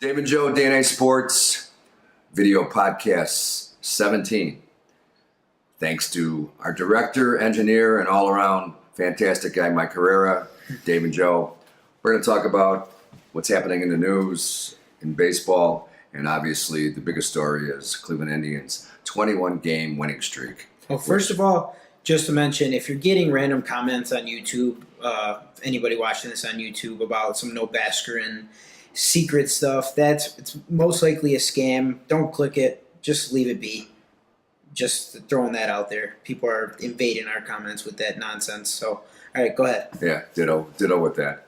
Dave and Joe, DNA Sports Video Podcast 17. Thanks to our director, engineer, and all-around fantastic guy, Mike Herrera, Dave and Joe. We're going to talk about what's happening in the news, in baseball, and obviously the biggest story is Cleveland Indians' 21-game winning streak. Well, first of all, just to mention, if you're getting random comments on YouTube, anybody watching this on YouTube about some no Baskarin secret stuff, it's most likely a scam. Don't click it. Just leave it be. Just throwing that out there. People are invading our comments with that nonsense. So, all right, go ahead. Yeah, ditto with that.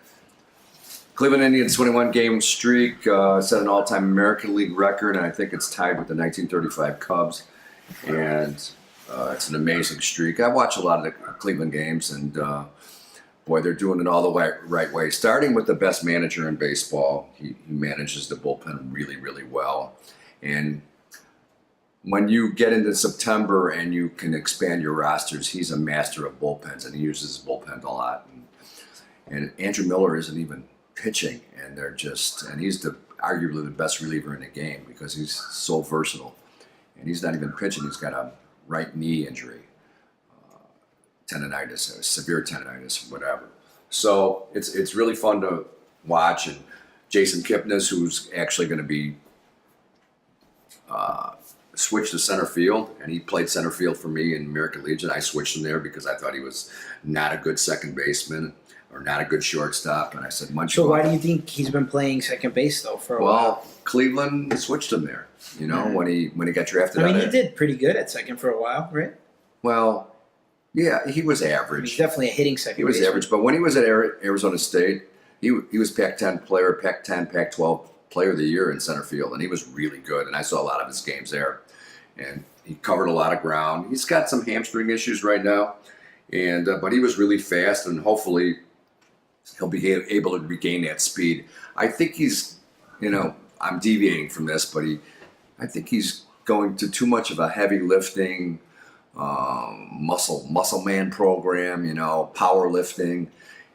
Cleveland Indians 21-game streak set an all-time American League record, and I think it's tied with the 1935 Cubs. And it's an amazing streak. I watch a lot of the Cleveland games, and boy, they're doing it all the right way. Starting with the best manager in baseball. He manages the bullpen really, really well. And when you get into September and you can expand your rosters, he's a master of bullpens, and he uses his bullpen a lot. And Andrew Miller isn't even pitching, and he's arguably the best reliever in the game because he's so versatile. And he's not even pitching. He's got a right knee injury, tendonitis, severe tendonitis, whatever. So it's really fun to watch. And Jason Kipnis, who's actually going to be switched to center field, and he played center field for me in American Legion. I switched him there because I thought he was not a good second baseman or not a good shortstop. And I said, So why do you think he's been playing second base though for a while? Well, Cleveland switched him there. You know, when he got drafted. I mean, he did pretty good at second for a while, right? Well, yeah, he was average. He's definitely a hitting second. He was average, but when he was at Arizona State, he was Pac-10 player, Pac-10, Pac-12 player of the year in center field, and he was really good. And I saw a lot of his games there, and he covered a lot of ground. He's got some hamstring issues right now, and but he was really fast, and hopefully he'll be able to regain that speed. I think he's, I'm deviating from this, but I think he's going to too much of a heavy lifting, muscle man program, power lifting,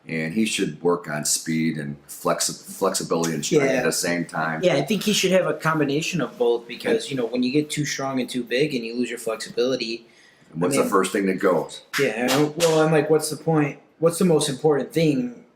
and he should work on speed and flexibility and strength at the same time. Yeah, I think he should have a combination of both because, when you get too strong and too big and you lose your flexibility. What's the first thing that goes? Yeah, well, I'm like, what's the point? What's the most important thing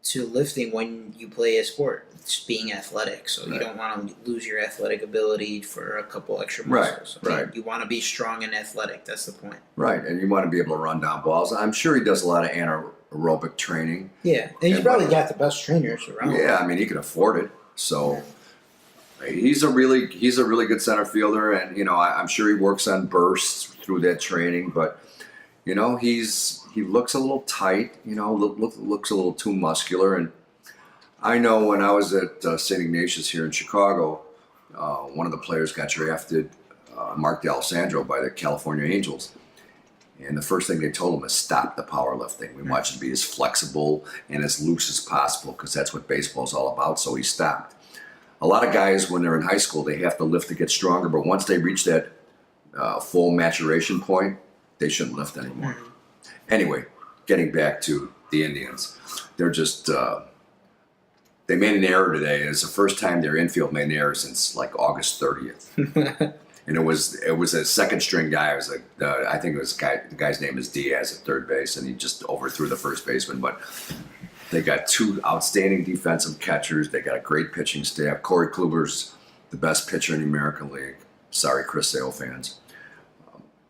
to lifting when you play a sport? It's being athletic, so you don't want to lose your athletic ability for a couple extra muscles. Right. You want to be strong and athletic. That's the point. Right, and you want to be able to run down balls. I'm sure he does a lot of anaerobic training. Yeah, and he's probably got the best trainers around. Yeah, I mean, he can afford it. So he's a really good center fielder, and I'm sure he works on bursts through that training. But he looks a little tight. Looks a little too muscular. And I know when I was at St. Ignatius here in Chicago, one of the players got drafted, Mark D'Alessandro, by the California Angels. And the first thing they told him is stop the powerlifting. We want you to be as flexible and as loose as possible because that's what baseball's all about. So he stopped. A lot of guys, when they're in high school, they have to lift to get stronger. But once they reach that full maturation point, they shouldn't lift anymore. Anyway, getting back to the Indians. They're just... they made an error today. It's the first time their infield made an error since like August 30th. And it was a second string guy. It was I think the guy's name is Diaz at third base, and he just overthrew the first baseman. But they got two outstanding defensive catchers. They got a great pitching staff. Corey Kluber's the best pitcher in the American League. Sorry, Chris Sale fans.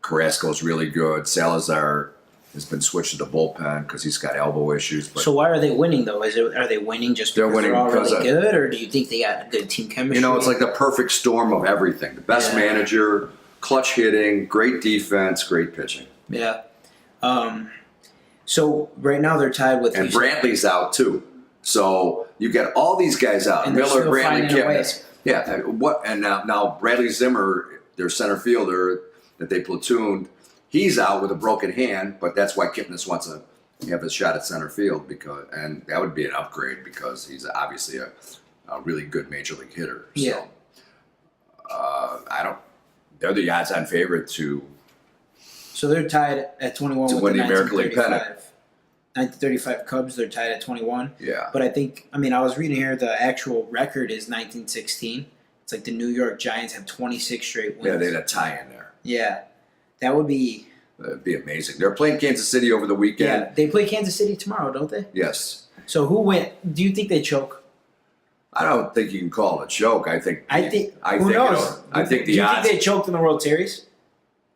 Carrasco's really good. Salazar has been switched to the bullpen because he's got elbow issues. But so why are they winning though? Are they winning just because they're all really good, or do you think they got good team chemistry? It's like the perfect storm of everything. The best manager, clutch hitting, great defense, great pitching. Yeah. So right now they're tied with... And Brantley's out too. So you get all these guys out. And Miller, Brantley, Kipnis. Yeah. And now Bradley Zimmer, their center fielder that they platooned, he's out with a broken hand, but that's why Kipnis wants to have a shot at center field and that would be an upgrade because he's obviously a really good major league hitter. Yeah. So they're the odds-on favorite to So they're tied at 21 to with win the the American League pennant. 1935 Cubs, they're tied at 21. Yeah. But I was reading here the actual record is 1916. It's like the New York Giants have 26 straight wins. Yeah, they had a tie in there. Yeah, that would be. That'd be amazing. They're playing Kansas City over the weekend. Yeah, they play Kansas City tomorrow, don't they? Yes. So who went? Do you think they choke? I don't think you can call it a joke. I think. Who knows? I think the do you odds. think they choked in the World Series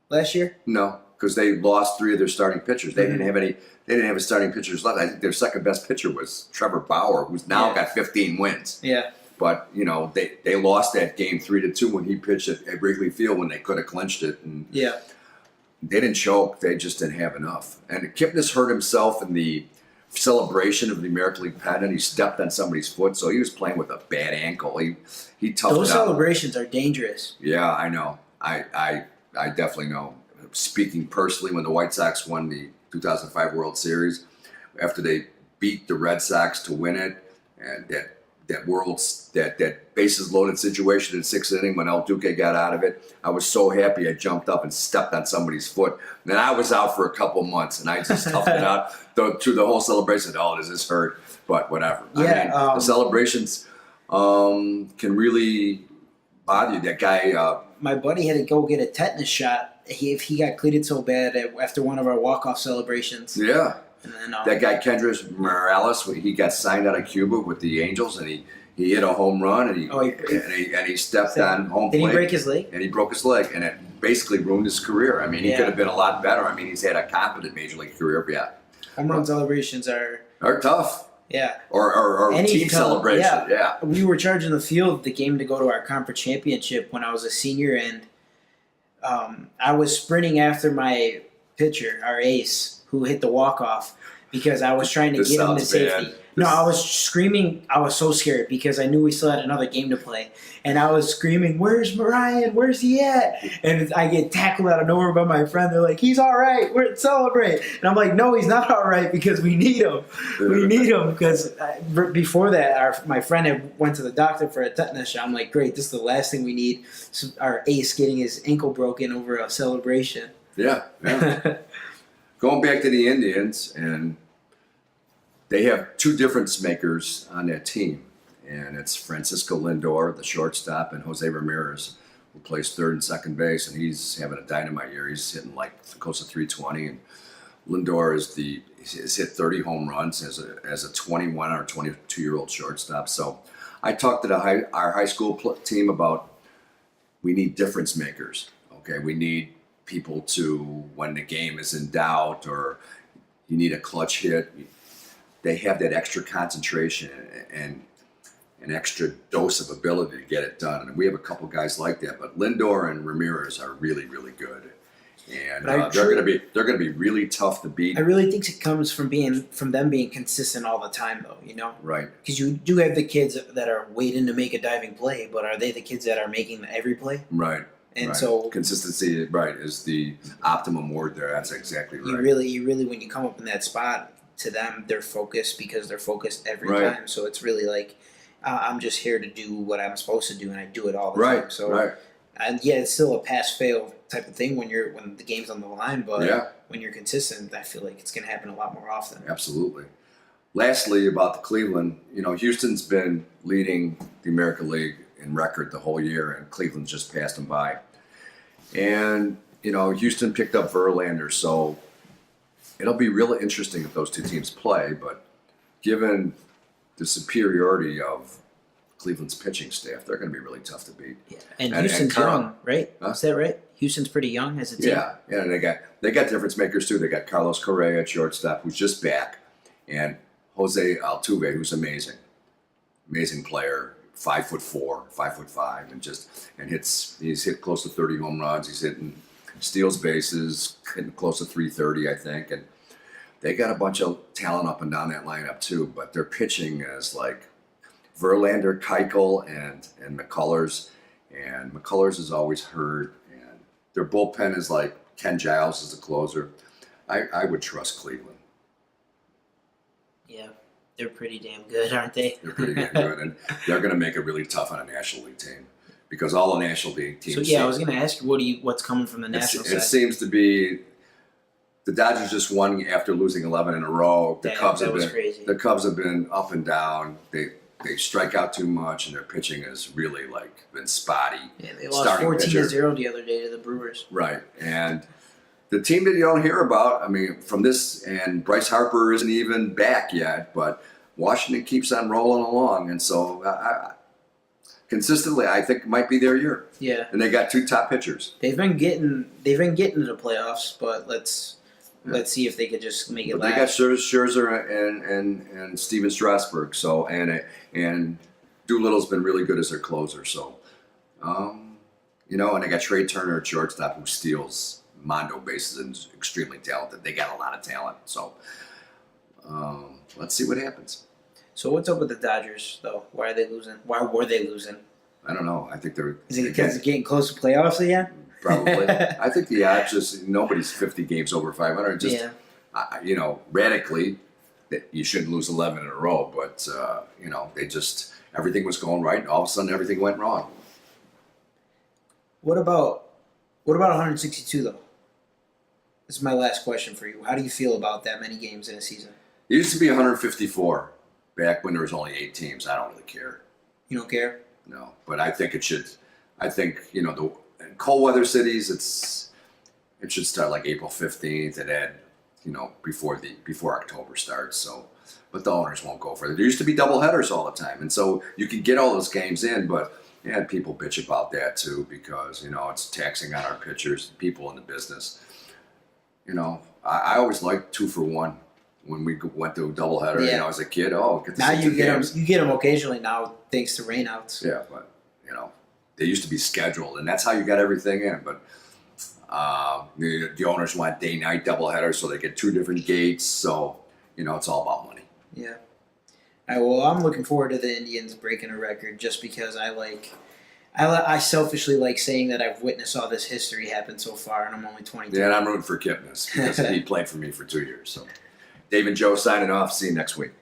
last year? No, because they lost 3 of their starting pitchers. They didn't have any. They didn't have a starting pitchers left. I think their second best pitcher was Trevor Bauer, who's now got 15 wins. Yeah. But they lost that game 3-2 when he pitched at Wrigley Field when they could have clinched it. And Yeah. they didn't choke. They just didn't have enough. And Kipnis hurt himself in the celebration of the American League pennant. He stepped on somebody's foot, so he was playing with a bad ankle. He toughed Those it out. celebrations are dangerous. Yeah, I know. I definitely know. Speaking personally, when the White Sox won the 2005 World Series, after they beat the Red Sox to win it, and that bases loaded situation in 6th inning when El Duque got out of it, I was so happy I jumped up and stepped on somebody's foot. And then I was out for a couple months, and I just toughed it out through the whole celebration. Oh, does this hurt? But whatever. Yeah, the celebrations can really bother you. That guy. My buddy had to go get a tetanus shot. He got cleated so bad after one of our walk-off celebrations. Yeah. And then, that guy Kendrys Morales, he got signed out of Cuba with the Angels, and he hit a home run, and he stepped on home plate. Did he break his leg? And he broke his leg, and it basically ruined his career. I mean, he could have been a lot better. I mean, he's had a competent major league career, but yeah. Home run celebrations are tough. Yeah. Or team celebration. Yeah. We were charging the field the game to go to our conference championship when I was a senior, and I was sprinting after my pitcher, our ace, who hit the walk-off, because I was trying to get him to safety. Bad. No, I was screaming. I was so scared because I knew we still had another game to play. And I was screaming, "Where's Marion? Where's he at?" And I get tackled out of nowhere by my friend. They're like, "He's all right. We're celebrate." And I'm like, "No, he's not all right because we need him. We need him." Because before that, my friend had went to the doctor for a tetanus shot. I'm like, "Great, this is the last thing we need." So our ace getting his ankle broken over a celebration. Yeah. Going back to the Indians, and they have 2 difference makers on that team, and it's Francisco Lindor, the shortstop, and Jose Ramirez, who plays third and second base, and he's having a dynamite year. He's hitting like close to 320, and Lindor has hit 30 home runs as a 21 or 22-year-old shortstop. So I talked to our high school team about we need difference makers. Okay, we need people to, when the game is in doubt or you need a clutch hit, they have that extra concentration and an extra dose of ability to get it done. And we have a couple guys like that, but Lindor and Ramirez are really, really good. And they're going to be really tough to beat. I really think it comes from them being consistent all the time, though. Right? Because you do have the kids that are waiting to make a diving play, but are they the kids that are making every play? Right. And so consistency, right, is the optimum word there. That's exactly right. You really, when you come up in that spot, to them, they're focused because they're focused every time. So it's really like, I'm just here to do what I'm supposed to do, and I do it all the time. So, and it's still a pass-fail type of thing when the game's on the line. But when you're consistent, I feel like it's going to happen a lot more often. Absolutely. Lastly, about the Cleveland, Houston's been leading the American League in record the whole year, and Cleveland's just passed them by. And Houston picked up Verlander, so it'll be really interesting if those 2 teams play. But given the superiority of Cleveland's pitching staff, they're going to be really tough to beat. Yeah. And Houston's young, right? Is that right? Houston's pretty young as a team. Yeah. And they got difference makers too. They got Carlos Correa at shortstop, who's just back, and Jose Altuve, who's amazing player. 5'4", 5'5", and he's hit close to 30 home runs. He's hitting steals bases, hitting close to 330, I think. And they got a bunch of talent up and down that lineup too. But their pitching is like Verlander, Keuchel, and McCullers. And McCullers is always hurt. And their bullpen is like Ken Giles is the closer. I would trust Cleveland. Yeah. They're pretty damn good, aren't they? They're pretty damn good, and they're going to make it really tough on a National League team because all the National League teams. So I was going to ask you, what's coming from the national side? It seems to be the Dodgers just won after losing 11 in a row. The Cubs that was have been crazy. the Cubs have been up and down. They strike out too much, and their pitching has really been spotty. Yeah, they lost Starting 14-0 the other day to the Brewers. Right, and the team that you don't hear about, I mean, from this, and Bryce Harper isn't even back yet, but Washington keeps on rolling along, and so consistently, I think it might be their year. Yeah, And they got 2 top pitchers. they've been getting to the playoffs, but let's see if they could just make it But they got last. Scherzer and Steven Strasburg, so and Doolittle's been really good as their closer, so you know, and they got Trey Turner at shortstop who steals mondo bases and is extremely talented. They got a lot of talent, so let's see what happens. So what's up with the Dodgers though? Why are they losing? Why were they losing? I don't know. I think they're Is it because they're getting close to playoffs again? probably. I think the odds just nobody's 50 games over 500. Just you know, radically, that you shouldn't lose 11 in a row, but you know, they just everything was going right, and all of a sudden everything went wrong. What about 162 though? This is my last question for you. How do you feel about that many games in a season? It used to be 154 back when there was only 8 teams. I don't really care. You don't care? No, but I think it should. I think, you know, in cold weather cities, it should start like April 15th and end, you know, before October starts. So, but the owners won't go for it. There used to be double headers all the time, and so you could get all those games in. But yeah, people bitch about that too because, you know, it's taxing on our pitchers, people in the business. You know, I always liked 2 for 1 when we went to a doubleheader. Yeah. You know, as a kid, get to Now see you 2 get games. them. You get them occasionally now, thanks to rainouts. Yeah, but you know, they used to be scheduled, and that's how you got everything in. But the owners want day-night doubleheaders, so they get 2 different gates. So you know, it's all about money. Yeah. All right, well, I'm looking forward to the Indians breaking a record just because I selfishly like saying that I've witnessed all this history happen so far, and I'm only 22. Yeah, and I'm rooting for Kipnis because he played for me for 2 years. So, Dave and Joe signing off. See you next week.